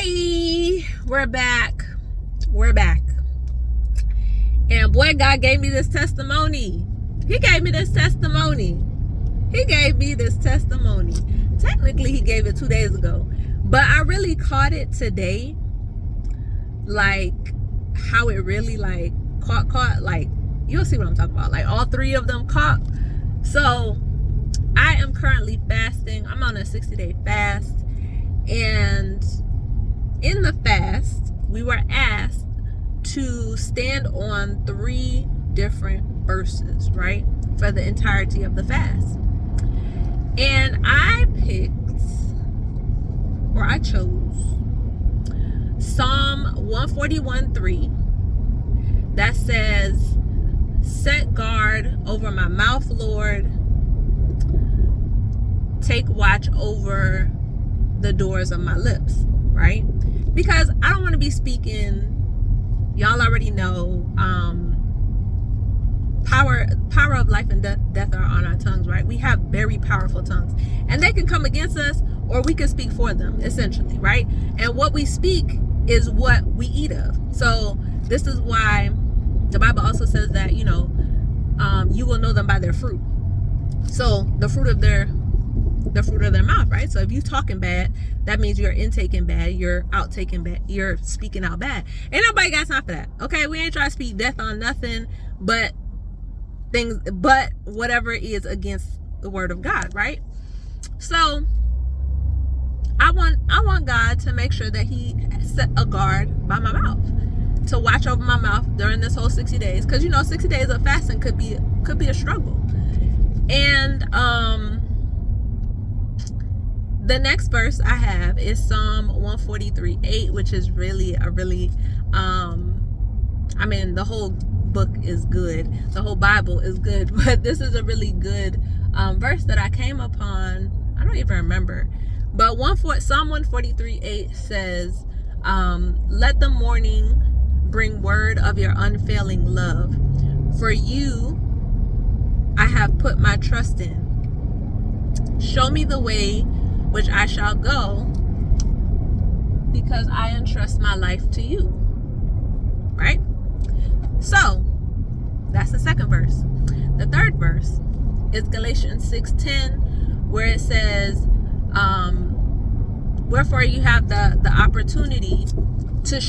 Hey, we're back. And boy, God gave me this testimony. He gave me this testimony. Technically, he gave it 2 days ago, but I really caught it today. Like how it really like caught, like you'll see what I'm talking about. Like all three of them caught. So I am currently fasting. I'm on a 60-day fast. And in the fast, we were asked to stand on 3 different verses, right? For the entirety of the fast. And I chose Psalm 141:3 that says, "Set guard over my mouth, Lord. Take watch over the doors of my lips," right? Because I don't want to be speaking, y'all already know, power of life and death are on our tongues, right? We have very powerful tongues, and they can come against us or we can speak for them, essentially, right? And what we speak is what we eat of. So this is why the Bible also says that, you will know them by their fruit. So the fruit of their mouth, right? So if you talking bad, that means you're intaking bad, you're outtaking bad, you're speaking out bad. Ain't nobody got time for that. Okay, we ain't trying to speak death on nothing but whatever is against the word of God, right? So I want God to make sure that he set a guard by my mouth, to watch over my mouth during this whole 60 days, because 60 days of fasting could be a struggle. And the next verse I have is Psalm 143:8, which is really the whole book is good, the whole Bible is good, but this is a really good verse that I came upon. I don't even remember, but Psalm 143:8 says, "Let the morning bring word of your unfailing love. For you I have put my trust in. Show me the way which I shall go, because I entrust my life to you." Right? So that's the second verse. The third verse is Galatians 6:10, where it says, "Wherefore you have the opportunity to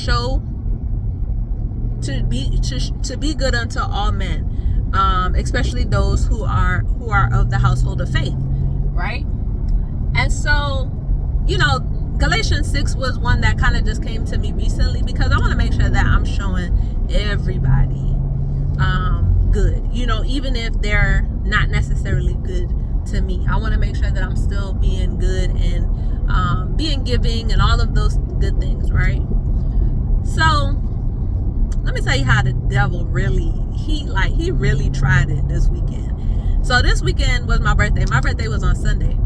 be good unto all men, especially those who are of the household of faith," right? And so, Galatians 6 was one that kind of just came to me recently, because I want to make sure that I'm showing everybody good, even if they're not necessarily good to me. I want to make sure that I'm still being good and being giving and all of those good things, right? So let me tell you how the devil really tried it this weekend. So this weekend was my birthday. My birthday was on Sunday,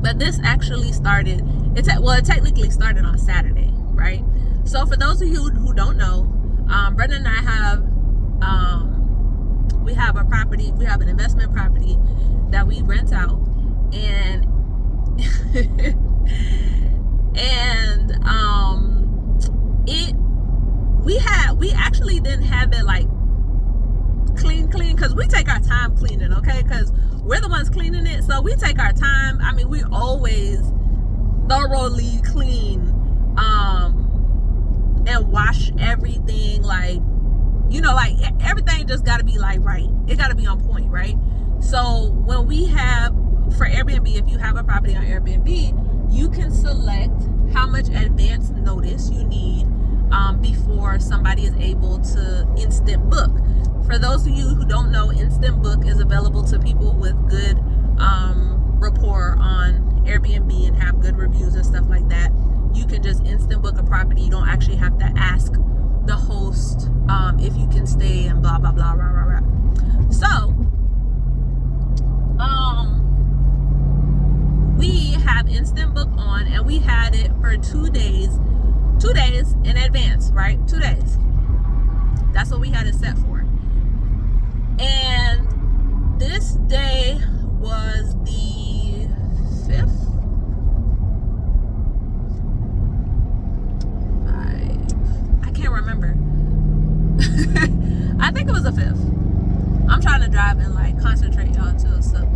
but this actually started, it technically started on Saturday, right? So for those of you who don't know, Brenda and I have a property, we have an investment property that we rent out, and we actually didn't have it like clean, because we take our time cleaning, okay? Because we're the ones cleaning it, so we take our time. I mean, we always thoroughly clean and wash everything, like everything just got to be like right. It got to be on point, right? So when we have, for Airbnb, if you have a property on Airbnb, you can select how much advance notice you need before somebody is able to instant book. For those of you who don't know, instant book is available to people with good rapport on Airbnb and have good reviews and stuff like that. You can just instant book a property. You don't actually have to ask the host if you can stay and blah blah blah rah rah rah. So we have instant book on, and we had it for 2 days in advance, right? 2 days. That's what we had it set for. And this day was the 5th. drive and like concentrate, y'all, too. So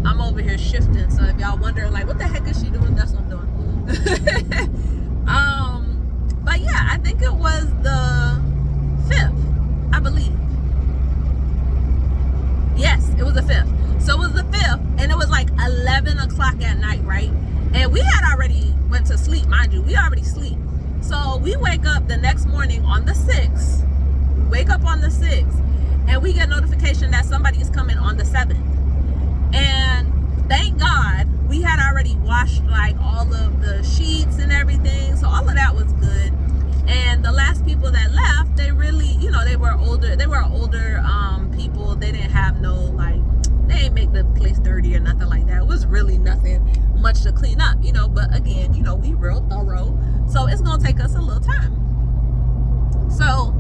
I'm over here shifting. So if y'all wondering like what the heck is she doing, that's what I'm doing. But yeah, I think it was the 5th, I believe. Yes, it was the 5th. So it was the 5th, and it was like 11 o'clock at night, right? And we had already went to sleep, mind you. We already sleep. So we wake up the next morning on the 6th. We wake up on the 6th, and we get notification that somebody is coming on the 7th. And thank God we had already washed like all of the sheets and everything. So all of that was good. And the last people that left, they really, you know, they were older people. They didn't have no, like, they didn't make the place dirty or nothing like that. It was really nothing much to clean up, you know. But again, you know, we real thorough, so it's gonna take us a little time. So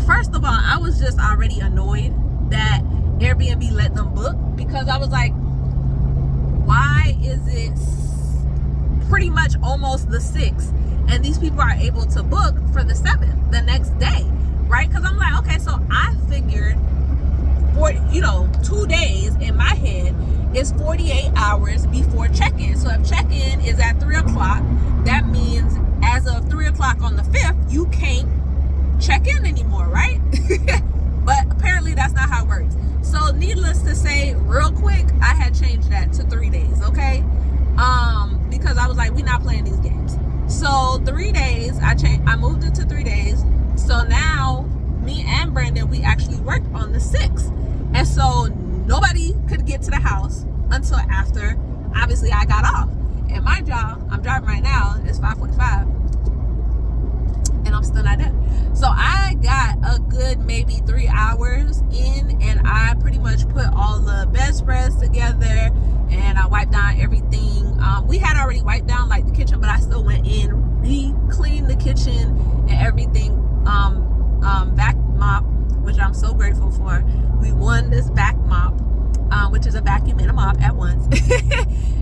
first of all, I was just already annoyed that Airbnb let them book, because I was like, why is it pretty much almost the 6th and these people are able to book for the 7th, the next day, right? Because I'm like, okay, so I figured for, you know, 2 days in my head is 48 hours before check-in. So if check-in is at 3 o'clock, that means as of 3 o'clock on the 5th, you can't check in anymore, right? But apparently that's not how it works. So needless to say, real quick, I had changed that to 3 days, okay? Because I was like, we're not playing these games. So 3 days, I moved it to 3 days. So now me and Brandon, we actually worked on the 6th. And so nobody could get to the house until after, obviously, I got off. And my job, I'm driving right now, it's 5:45. And I'm still not there. So I got a good maybe 3 hours in, and I pretty much put all the bedspreads together, and I wiped down everything. We had already wiped down like the kitchen, but I still went in, re-cleaned the kitchen and everything. Vac mop, which I'm so grateful for. We won this vac mop, which is a vacuum and a mop at once.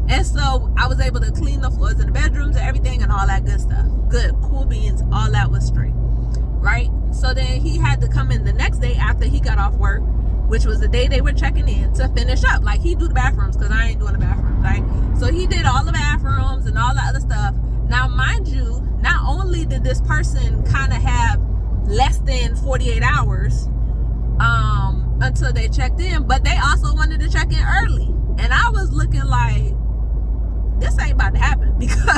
And so I was able to clean the floors in the bedrooms and everything and all that good stuff. Good, cool beans, all that was straight, right? So then he had to come in the next day after he got off work, which was the day they were checking in, to finish up. Like, he do the bathrooms, because I ain't doing the bathrooms, right? So he did all the bathrooms and all the other stuff. Now, mind you, not only did this person kind of have less than 48 hours until they checked in, but they also wanted to check in early. And I was looking like, this ain't about to happen, because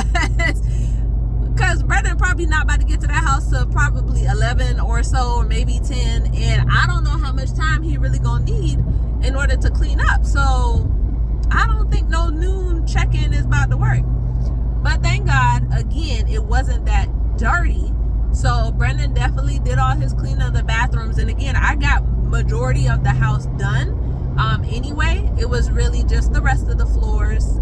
Brendan probably not about to get to that house till probably 11 or so, or maybe 10, and I don't know how much time he really gonna need in order to clean up. So I don't think no noon check-in is about to work. But thank God, again, it wasn't that dirty. So Brendan definitely did all his cleaning of the bathrooms, and again, I got majority of the house done anyway. It was really just the rest of the floors,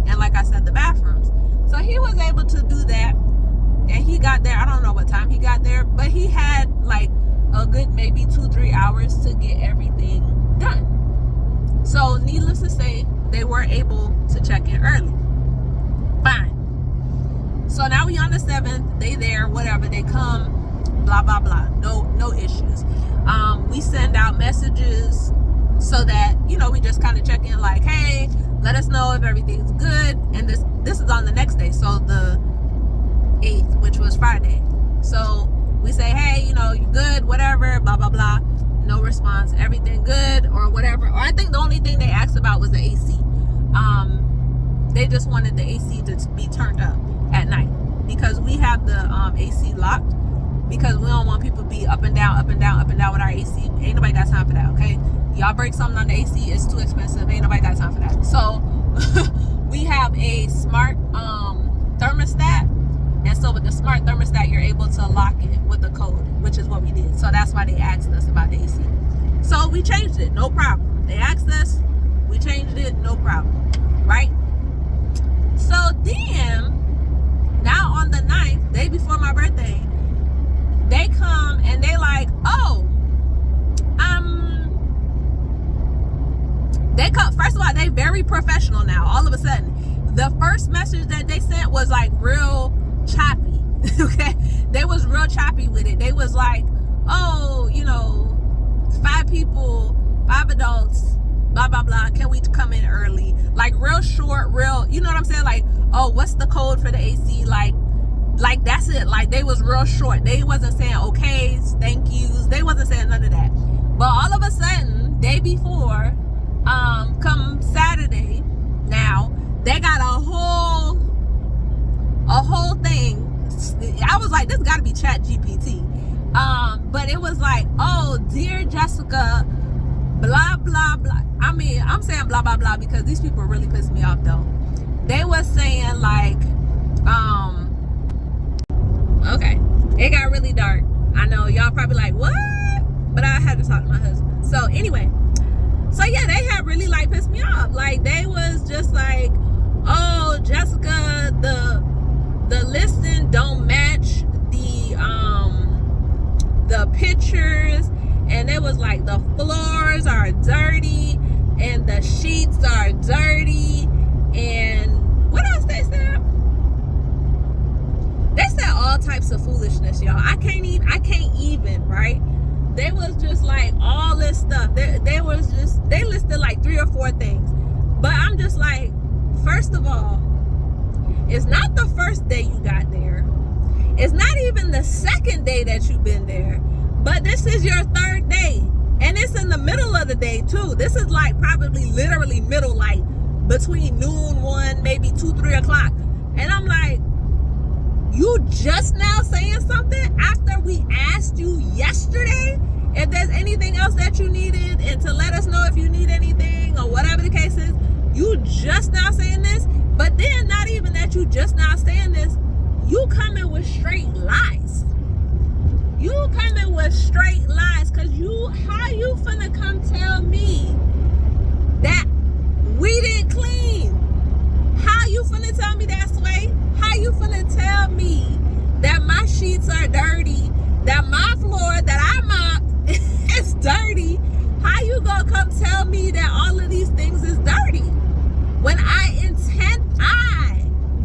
and like I said, the bathrooms. So he was able to do that, and he got there, I don't know what time he got there, but he had like a good maybe 2-3 hours to get everything done. So needless to say, they were able to check in early. Fine. So now we on the 7th, they there, whatever, they come, blah blah blah, no issues. We send out messages so that, you know, we just kind of check in like, hey, let us know if everything's good. And this is on the next day, so the 8th, which was Friday. So we say, hey, you know, you good, whatever, blah blah blah. No response. Everything good or whatever. Or I think the only thing they asked about was the AC. They just wanted the AC to be turned up at night, because we have the AC locked, because we don't want people to be up and down, up and down, up and down with our AC. Ain't nobody got time for that, okay? Y'all break something on the AC, it's too expensive. Ain't nobody got time for that. So we have a smart thermostat, and so with the smart thermostat, you're able to lock it with the code, which is what we did. So that's why they asked us about the AC. So we changed it, no problem. They asked us, we changed it, no problem, right? So then, now on the 9th, day before my birthday, they come and they like, oh, they come, first of all, they very professional now, all of a sudden. The first message that they sent was like real choppy, okay? They was real choppy with it. They was like, oh, 5 people, 5 adults, blah blah blah, can we come in early? Like real short, real, you know what I'm saying? Like, oh, what's the code for the AC? Like that's it. Like they was real short. They wasn't saying okays, thank yous. They wasn't saying none of that. But all of a sudden, day before, come Saturday, now they got a whole thing. I was like, this got to be Chat GPT. But it was like, oh, dear Jessica, blah blah blah. I mean, I'm saying blah blah blah because these people really pissed me off though. They were saying like, okay, it got really dark. I know y'all probably like, what? But I had to talk to my husband. So anyway, so yeah, they had really like pissed me off. Like they was just like, oh, Jessica, the listing don't match the pictures, and it was like the floors are dirty and the sheets are dirty, and what else they said? They said all types of foolishness, y'all. I can't even, right? They was just like all this stuff. They listed like 3 or 4 things. But I'm just like, first of all, it's not the first day you got there. It's not even the second day that you've been there. But this is your 3rd day. And it's in the middle of the day too. This is like probably literally middle, like between noon, 1, maybe 2, 3 o'clock. And I'm like, you just now saying something after we asked you yesterday if there's anything else that you needed and to let us know if you need anything or whatever the case is. You just now saying this, but then not even that you just now saying this, you coming with straight lies. You coming with straight lies, cause how you finna come tell me that we didn't clean? How you finna tell me that, Sway? How you finna tell me that my sheets are dirty, that my floor that I mopped is dirty? How you gonna come tell me that all of these things is dirty when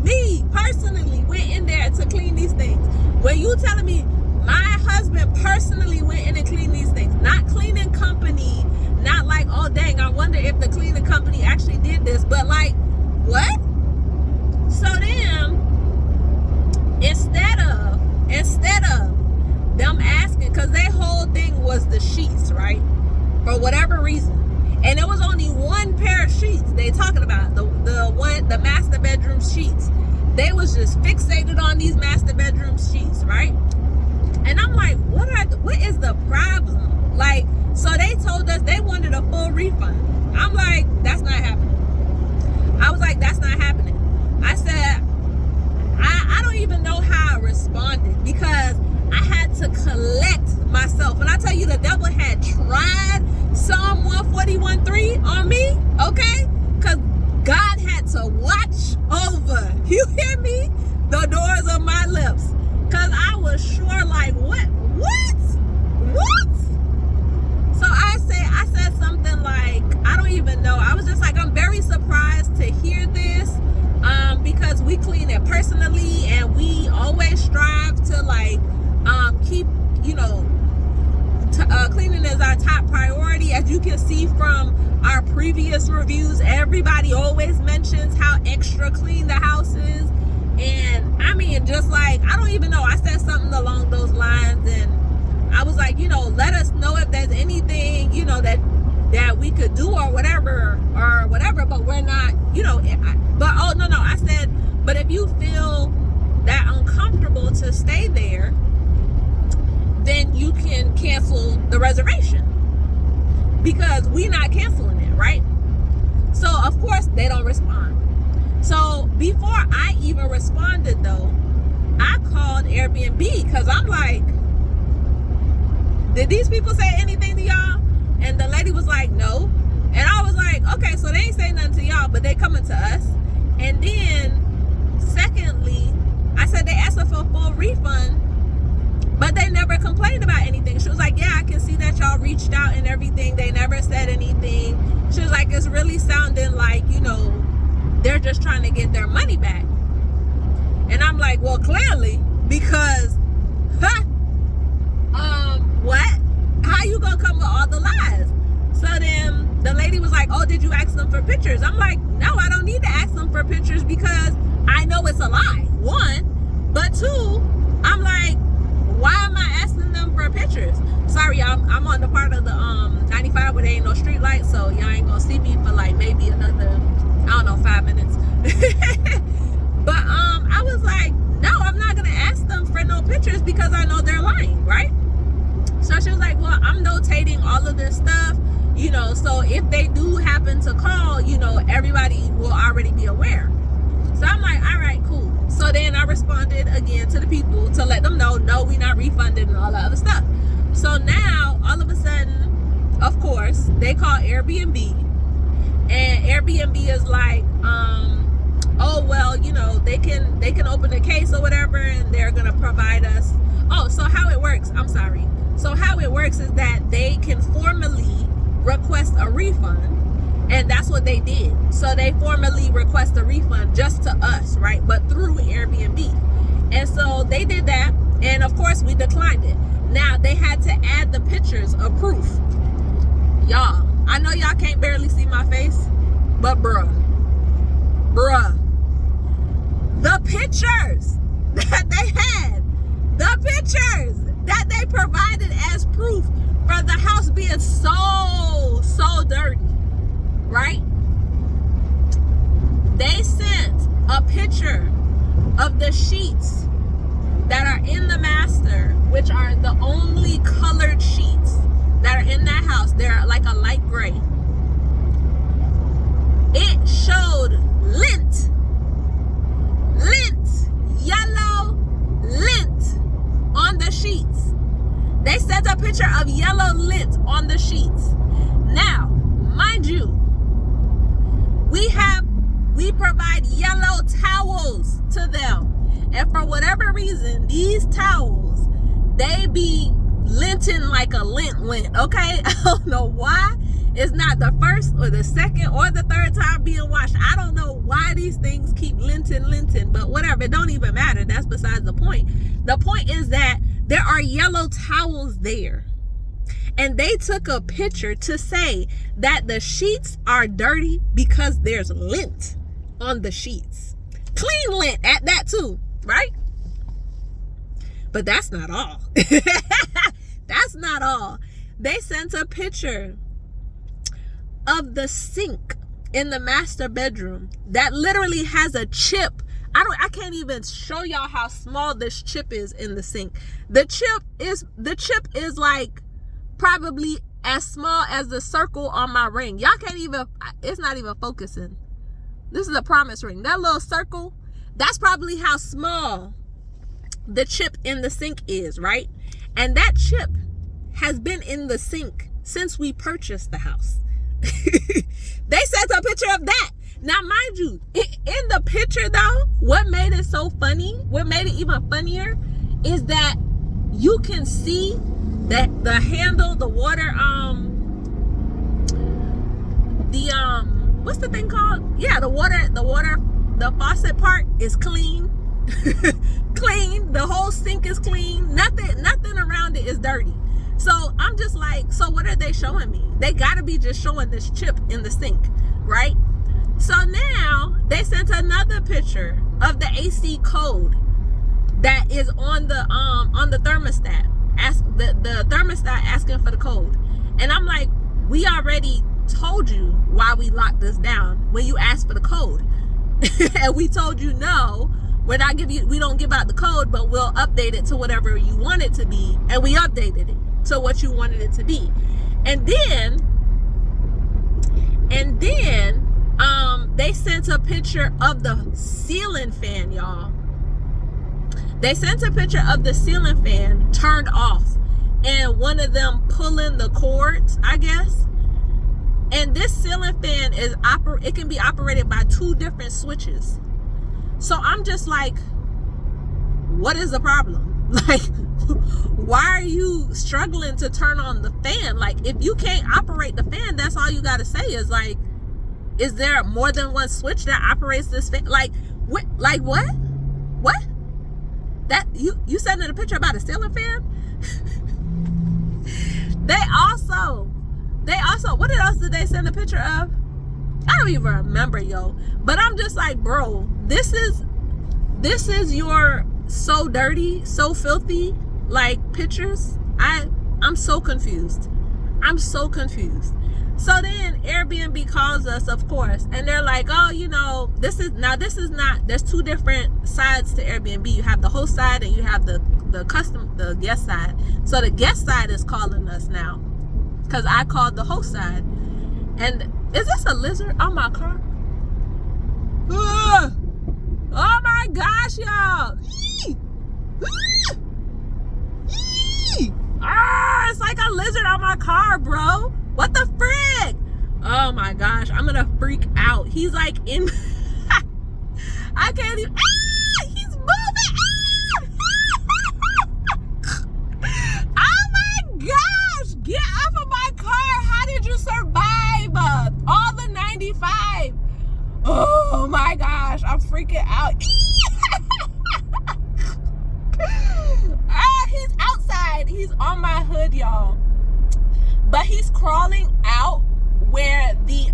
me personally went in there to clean these things? When you telling me my husband personally went in and cleaned these things, not cleaning company, not like, oh dang, I wonder if the cleaning company actually did this, but like, what? So then, instead of them asking, because their whole thing was the sheets, right? For whatever reason. And it was only 1 pair of sheets they talking about, the master bedroom sheets. They was just fixated on these master bedroom sheets, right? And I'm like, what is the problem? Like, so they told us they wanted a full refund. I'm like, that's not happening. I was like, that's not happening. I said, I don't even know how I responded because I had to collect myself. When I tell you the devil had tried Psalm 141:3 on me, okay? Because God had to watch over, you hear me? The doors of my lips. Because I was sure like, what? So I said something like, I don't even know. I was just like, I'm very surprised to hear this because we clean it personally and we always strive to like keep, cleaning is our top priority. As you can see from our previous reviews, everybody always mentions how extra clean the house is. And I mean, just like, I don't even know, I said something along those lines, and I was like, let us know if there's anything, that we could do or whatever, but we're not, but oh, no, I said, but if you feel that uncomfortable to stay there, then you can cancel the reservation because we're not canceling it, right? So of course they don't respond. So before I even responded though, I called Airbnb because I'm like, did these people say anything to y'all? And the lady was like, no. And I was like, okay, so they ain't saying nothing to y'all, but they coming to us. And then secondly, I said they asked her for a full refund, but they never complained about anything. She was like, yeah, I can see that y'all reached out and everything. They never said anything. She was like, it's really sounding like, they're just trying to get their money back. And I'm like, well, clearly, because what? How you gonna come with all the lies? So then the lady was like, oh, did you ask them for pictures? I'm like, no, I don't need to ask them for pictures because I know it's a lie, one. But two, I'm like, why am I asking them for pictures? Sorry, y'all, I'm on the part of the 95 where there ain't no street lights, so y'all ain't gonna see me for like maybe another, I don't know, 5 minutes. But I was like, no, I'm not gonna ask them for no pictures because I know they're lying, right? So she was like, well, I'm notating all of this stuff, you know, so if they do happen to call, you know, everybody will already be aware. So I'm like, all right, cool. So then I responded again to the people to let them know, no, we not refunded and all that other stuff. So now, all of a sudden, of course, they call Airbnb, and Airbnb is like, oh, well, you know, they can open a case or whatever, and they're gonna provide us. Oh, so how it works, I'm sorry. So how it works is that they can formally request a refund. And that's what they did. So they formally request a refund just to us, right? But through Airbnb. And so they did that. And of course, we declined it. Now, they had to add the pictures of proof. Y'all, I know y'all can't barely see my face, but bruh, the pictures that they had, the pictures that they provided as proof for the house being so dirty. Right? They sent a picture of the sheets that are in the master, which are the only colored sheets that are in that house. They're like a light gray. It showed lint, yellow lint on the sheets. They sent a picture of yellow lint on the sheets. Now, mind you, we provide yellow towels to them. And for whatever reason, these towels, they be linting like a lint, okay? I don't know why. It's not the first or the second or the third time being washed. I don't know why these things keep linting, but whatever. It don't even matter. That's besides the point. The point is that there are yellow towels there. And they took a picture to say that the sheets are dirty because there's lint on the sheets. Clean lint at that too, right? But that's not all. That's not all. They sent a picture of the sink in the master bedroom that literally has a chip. I can't even show y'all how small this chip is in the sink. The chip is like probably as small as the circle on my ring. Y'all can't even, it's not even focusing. This is a promise ring. That little circle, that's probably how small the chip in the sink is, right? And that chip has been in the sink since we purchased the house. They sent a picture of that. Now, mind you, in the picture though, what made it so funny, what made it even funnier is that you can see that the handle, the water, what's the thing called? Yeah, the faucet part is clean. Clean. The whole sink is clean. Nothing around it is dirty. So I'm just like, so what are they showing me? They gotta be just showing this chip in the sink, right? So now they sent another picture of the AC code that is on the thermostat. The thermostat asking for the code. And I'm like, we already told you why we locked this down when you asked for the code. And we told you no, we don't give out the code, but we'll update it to whatever you want it to be. And we updated it to what you wanted it to be. And then they sent a picture of the ceiling fan, y'all. They sent a picture of the ceiling fan turned off and one of them pulling the cords, I guess. And this ceiling fan it can be operated by 2 different switches. So I'm just like, what is the problem? Like, why are you struggling to turn on the fan? Like, if you can't operate the fan, that's all you got to say is like, is there more than one switch that operates this fan? Like, what? Like what? What? That you sending a picture about a ceiling fan? They also, what else did they send a picture of? I don't even remember, yo. But I'm just like, bro, this is your so dirty, so filthy, like, pictures. I'm so confused. So then Airbnb calls us, of course, and they're like, oh, you know, this is not, there's two different sides to Airbnb. You have the host side and you have the guest side. So the guest side is calling us now, because I called the host side. And is this a lizard on my car? Ugh. Oh my gosh, y'all. It's like a lizard on my car, bro. What the frick? Oh my gosh, I'm gonna freak out. He's like in I can't even. He's moving. Oh my gosh, get off of my car. How did you survive all the 95? Oh my gosh, I'm freaking out. He's outside. He's on my hood, y'all. But he's crawling out where the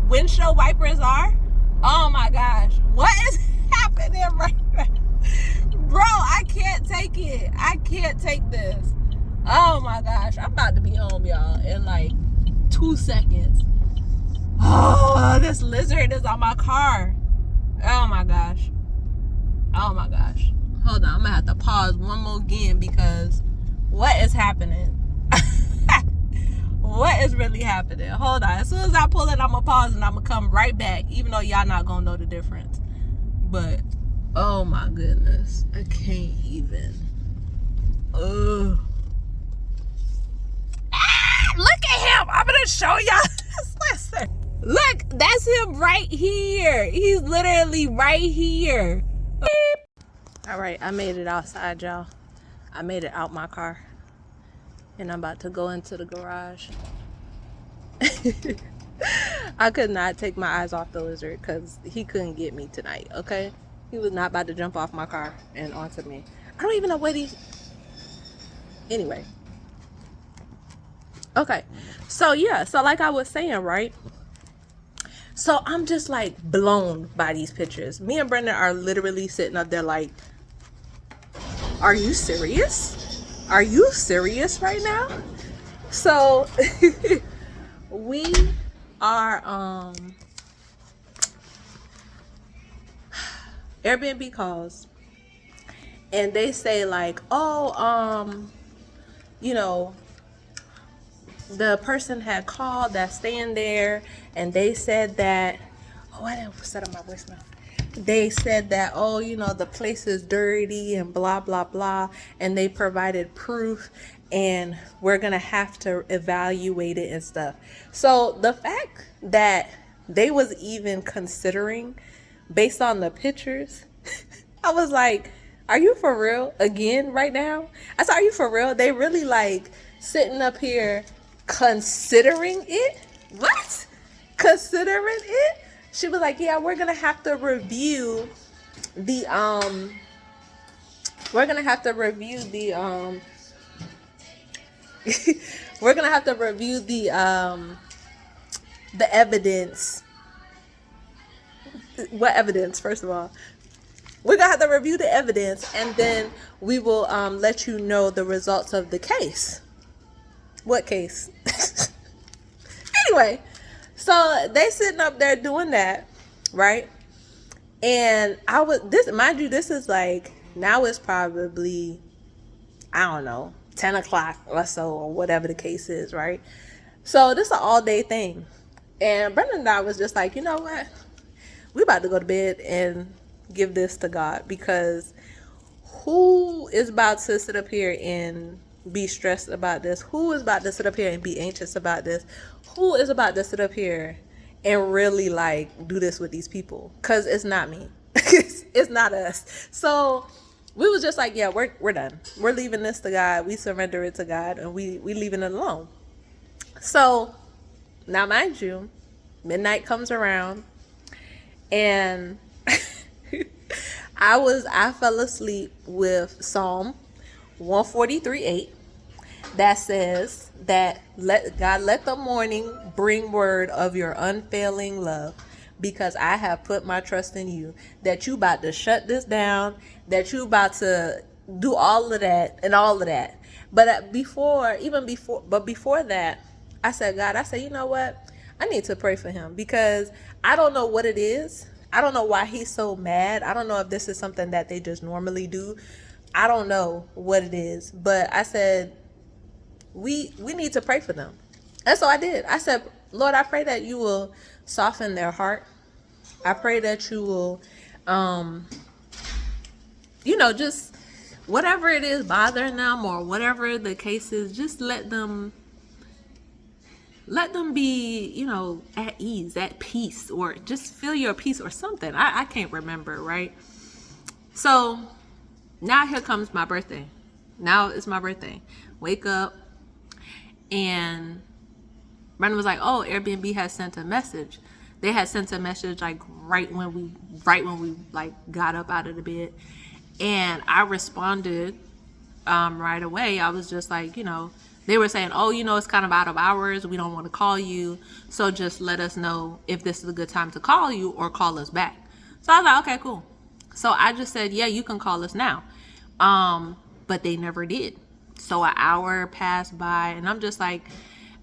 windshield wipers are. Oh my gosh, what is happening right now? Bro, I can't take it. I can't take this. Oh my gosh, I'm about to be home, y'all, in like 2 seconds. Oh, this lizard is on my car. Oh my gosh. Oh my gosh. Hold on, I'm gonna have to pause one more again, because what is happening? What is really happening? Hold on. As soon as I pull it, I'm gonna pause and I'm gonna come right back, even though y'all not gonna know the difference. But oh my goodness, I can't even. Ugh. Look at him. I'm gonna show y'all this. Listen. Look, that's him right here. He's literally right here. All right, I made it outside, y'all. I made it out my car, and I'm about to go into the garage. I could not take my eyes off the lizard, because he couldn't get me tonight, okay? He was not about to jump off my car and onto me. I don't even know where these... Anyway. Okay. So, yeah. So, like I was saying, right? So, I'm just, like, blown by these pictures. Me and Brendan are literally sitting up there like, are you serious? Are you serious right now? So we are Airbnb calls, and they say like, oh, you know, the person had called that's staying there, and they said that, oh, I didn't set up my voicemail. They said that, oh, you know, the place is dirty and blah, blah, blah. And they provided proof, and we're going to have to evaluate it and stuff. So the fact that they was even considering based on the pictures, I was like, are you for real again right now? I said, are you for real? They really like sitting up here considering it? What? Considering it? She was like, yeah, we're gonna have to review the we're gonna have to review the evidence. What evidence? First of all, we're gonna have to review the evidence, and then we will let you know the results of the case. What case? Anyway. So they sitting up there doing that, right? And mind you, this is like, now it's probably, I don't know, 10 o'clock or so, or whatever the case is, right? So this is an all day thing. And Brendan and I was just like, you know what? We about to go to bed and give this to God, because who is about to sit up here and be stressed about this? Who is about to sit up here and be anxious about this? Who is about to sit up here and really like do this with these people? Because it's not me. It's not us. So we was just like, yeah, we're done. We're leaving this to God. We surrender it to God, and we leaving it alone. So now, mind you, midnight comes around, and I fell asleep with Psalm 143:8. that says that let the morning bring word of your unfailing love, because I have put my trust in you, that you about to shut this down, that you about to do all of that and all of that. But before that, I said, God, I said, you know what? I need to pray for him, because I don't know what it is. I don't know why he's so mad. I don't know if this is something that they just normally do. I don't know what it is. But I said, we need to pray for them. And so I did. I said, Lord, I pray that you will soften their heart. I pray that you will, just whatever it is bothering them, or whatever the case is, just let them be, at ease, at peace, or just feel your peace or something. I can't remember, right? So now here comes my birthday. Now it's my birthday. Wake up, and Brandon was like, oh, Airbnb has sent a message. They had sent a message like right when we like got up out of the bed. And I responded right away. I was just like, they were saying, oh, it's kind of out of hours. We don't want to call you. So just let us know if this is a good time to call you, or call us back. So I was like, okay, cool. So I just said, yeah, you can call us now. But they never did. So an hour passed by, and I'm just like,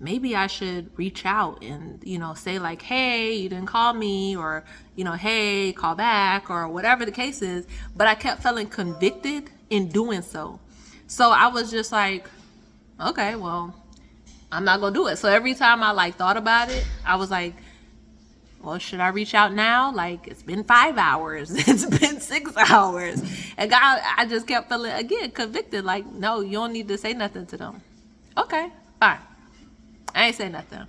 maybe I should reach out and, say like, hey, you didn't call me, or, hey, call back, or whatever the case is. But I kept feeling convicted in doing so. So I was just like, okay, well, I'm not going to do it. So every time I like thought about it, I was like, well, should I reach out now? Like, it's been 5 hours. It's been 6 hours. And God, I just kept feeling, again, convicted. Like, no, you don't need to say nothing to them. Okay, fine. I ain't say nothing.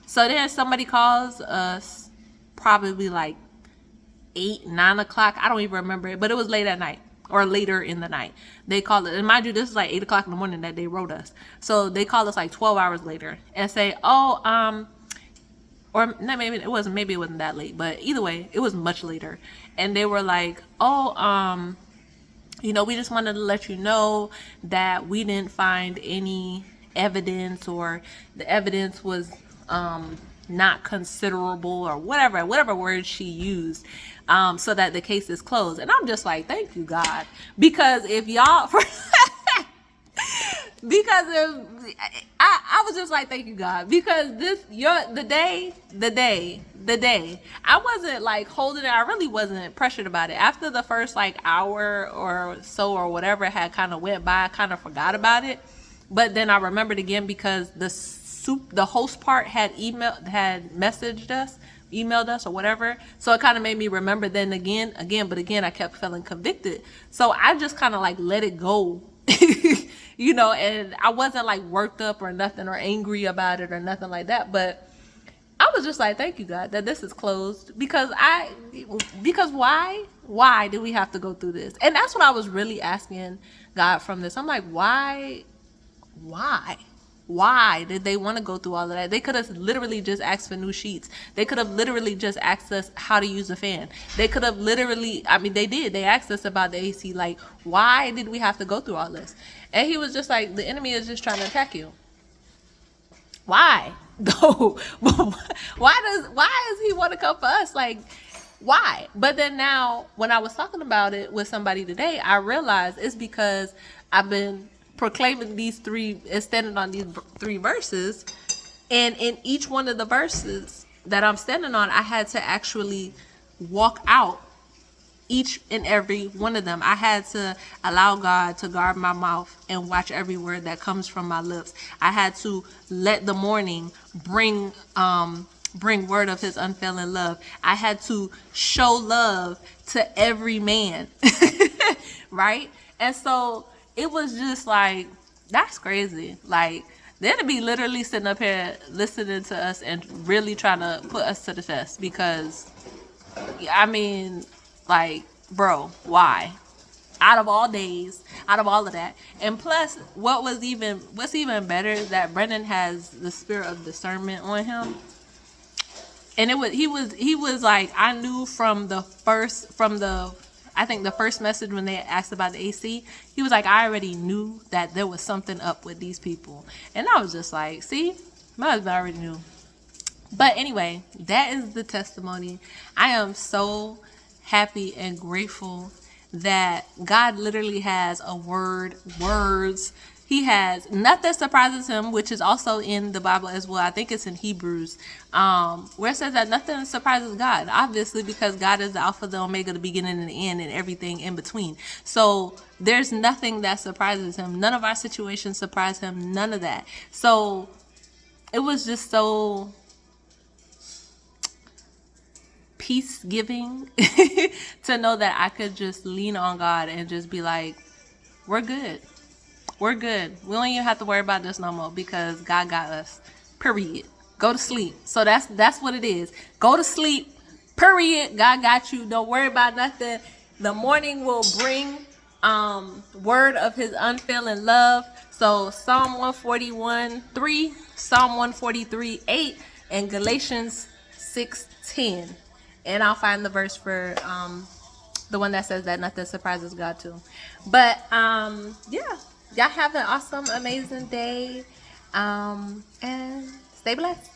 So then somebody calls us probably like 8, 9 o'clock. I don't even remember it, but it was late at night, or later in the night. They called it, and mind you, this is like 8 o'clock in the morning that they wrote us. So they called us like 12 hours later and say, oh, or maybe it wasn't that late, but either way, it was much later. And they were like, oh, we just wanted to let you know that we didn't find any evidence, or the evidence was not considerable, or whatever word she used, so that the case is closed. And I'm just like, thank you, God, because if y'all because I was just like, thank you, God, because the day I wasn't like holding it. I really wasn't pressured about it. After the first like hour or so, or whatever had kind of went by, I kind of forgot about it. But then I remembered again, because the host part had emailed us or whatever. So it kind of made me remember then again, but again, I kept feeling convicted. So I just kind of like let it go, and I wasn't like worked up or nothing, or angry about it or nothing like that. But I was just like, thank you, God, that this is closed, because why do we have to go through this? And that's what I was really asking God from this. I'm like, why did they want to go through all of that? They could have literally just asked for new sheets. They could have literally just asked us how to use a fan. They could have literally, they did. They asked us about the AC. Like, why did we have to go through all this? And he was just like, the enemy is just trying to attack you. Why? No. Why does he want to come for us? Like, why? But then now, when I was talking about it with somebody today, I realized it's because I've been proclaiming these three and standing on these 3 verses, and in each one of the verses that I'm standing on, I had to actually walk out each and every one of them. I had to allow God to guard my mouth and watch every word that comes from my lips. I had to let the morning bring word of his unfailing love. I had to show love to every man, right? And so it was just like, that's crazy. Like, they'd be literally sitting up here listening to us and really trying to put us to the test, because, like, bro, why? Out of all days, out of all of that. And plus, what's even better is that Brendan has the spirit of discernment on him. And he was like, I knew I think the first message when they asked about the AC, he was like, I already knew that there was something up with these people. And I was just like, see, my husband already knew. But anyway, that is the testimony. I am so happy and grateful that God literally has words. He has nothing surprises him, which is also in the Bible as well. I think it's in Hebrews, where it says that nothing surprises God, obviously, because God is the Alpha, the Omega, the beginning and the end, and everything in between. So there's nothing that surprises him. None of our situations surprise him. None of that. So it was just so peace giving to know that I could just lean on God and just be like, we're good. We're good. We don't even have to worry about this no more because God got us. Period. Go to sleep. So that's what it is. Go to sleep. Period. God got you. Don't worry about nothing. The morning will bring word of his unfailing love. So Psalm 141:3, Psalm 143:8, and Galatians 6:10. And I'll find the verse for the one that says that nothing surprises God too. But yeah, y'all have an awesome, amazing day, and stay blessed.